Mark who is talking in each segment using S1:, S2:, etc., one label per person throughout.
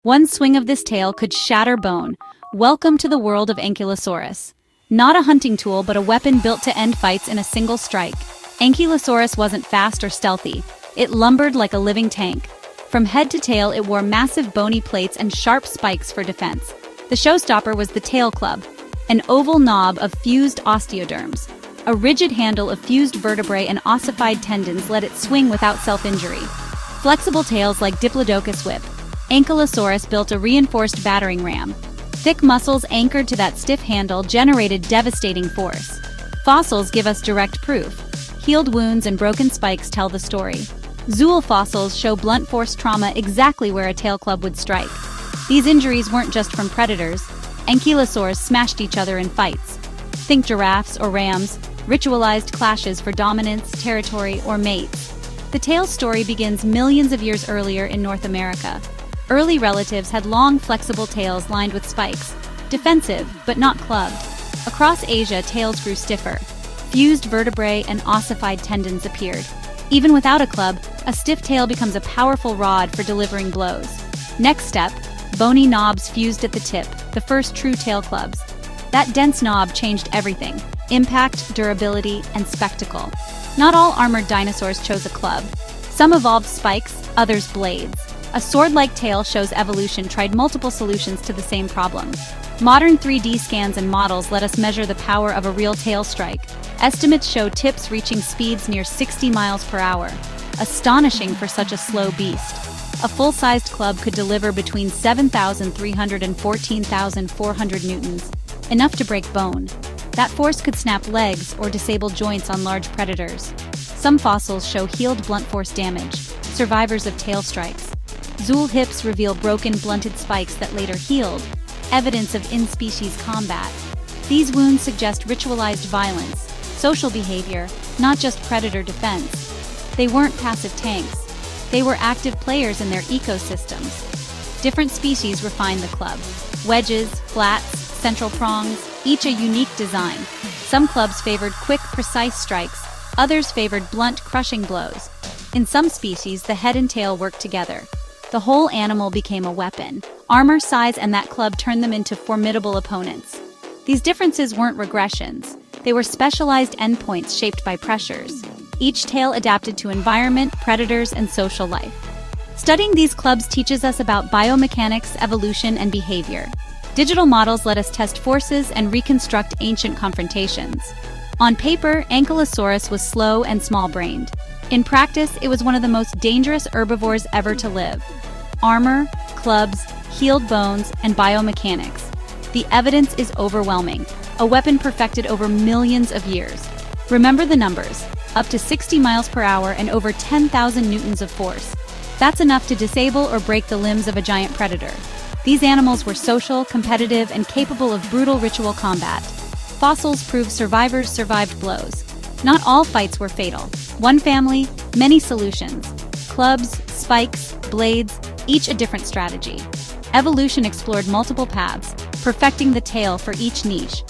S1: One swing of this tail could shatter bone. Welcome to the world of Ankylosaurus. Not a hunting tool, but a weapon built to end fights in a single strike. Ankylosaurus wasn't fast or stealthy. It lumbered like a living tank. From head to tail, it wore massive bony plates and sharp spikes for defense. The showstopper was the tail club, an oval knob of fused osteoderms. A rigid handle of fused vertebrae and ossified tendons let it swing without self-injury. Flexible tails like Diplodocus whip. Ankylosaurus built a reinforced battering ram. Thick muscles anchored to that stiff handle generated devastating force. Fossils give us direct proof. Healed wounds and broken spikes tell the story. Zuul fossils show blunt force trauma exactly where a tail club would strike. These injuries weren't just from predators. Ankylosaurs smashed each other in fights. Think giraffes or rams, ritualized clashes for dominance, territory, or mates. The tail's story begins millions of years earlier in North America. Early relatives had long, flexible tails lined with spikes, defensive but not clubbed. Across Asia, tails grew stiffer. Fused vertebrae and ossified tendons appeared. Even without a club, a stiff tail becomes a powerful rod for delivering blows. Next step, bony knobs fused at the tip, the first true tail clubs. That dense knob changed everything: impact, durability, and spectacle. Not all armored dinosaurs chose a club. Some evolved spikes, others blades. A sword-like tail shows evolution tried multiple solutions to the same problem. Modern 3D scans and models let us measure the power of a real tail strike. Estimates show tips reaching speeds near 60 miles per hour. Astonishing for such a slow beast. A full-sized club could deliver between 7,300 and 14,400 newtons, enough to break bone. That force could snap legs or disable joints on large predators. Some fossils show healed blunt force damage, survivors of tail strikes. Zuul hips reveal broken, blunted spikes that later healed, evidence of in-species combat. These wounds suggest ritualized violence, social behavior, not just predator defense. They weren't passive tanks. They were active players in their ecosystems. Different species refined the club. Wedges, flats, central prongs, each a unique design. Some clubs favored quick, precise strikes. Others favored blunt, crushing blows. In some species, the head and tail worked together. The whole animal became a weapon. Armor, size, and that club turned them into formidable opponents. These differences weren't regressions. They were specialized endpoints shaped by pressures. Each tail adapted to environment, predators, and social life. Studying these clubs teaches us about biomechanics, evolution, and behavior. Digital models let us test forces and reconstruct ancient confrontations. On paper, Ankylosaurus was slow and small-brained. In practice, it was one of the most dangerous herbivores ever to live. Armor, clubs, healed bones, and biomechanics. The evidence is overwhelming. A weapon perfected over millions of years. Remember the numbers: up to 60 miles per hour and over 10,000 newtons of force. That's enough to disable or break the limbs of a giant predator. These animals were social, competitive, and capable of brutal ritual combat. Fossils prove survivors survived blows. Not all fights were fatal. One family, many solutions. Clubs, spikes, blades, each a different strategy. Evolution explored multiple paths, perfecting the tail for each niche.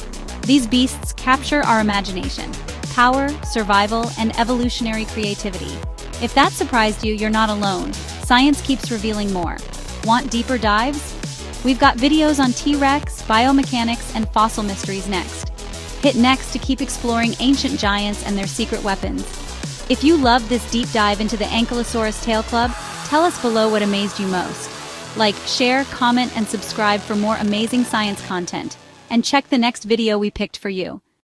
S1: These beasts capture our imagination. Power, survival, and evolutionary creativity. If that surprised you, you're not alone. Science keeps revealing more. Want deeper dives? We've got videos on T-Rex, biomechanics, and fossil mysteries next. Hit next to keep exploring ancient giants and their secret weapons. If you loved this deep dive into the Ankylosaurus Tail Club, tell us below what amazed you most. Like, share, comment, and subscribe for more amazing science content. And check the next video we picked for you.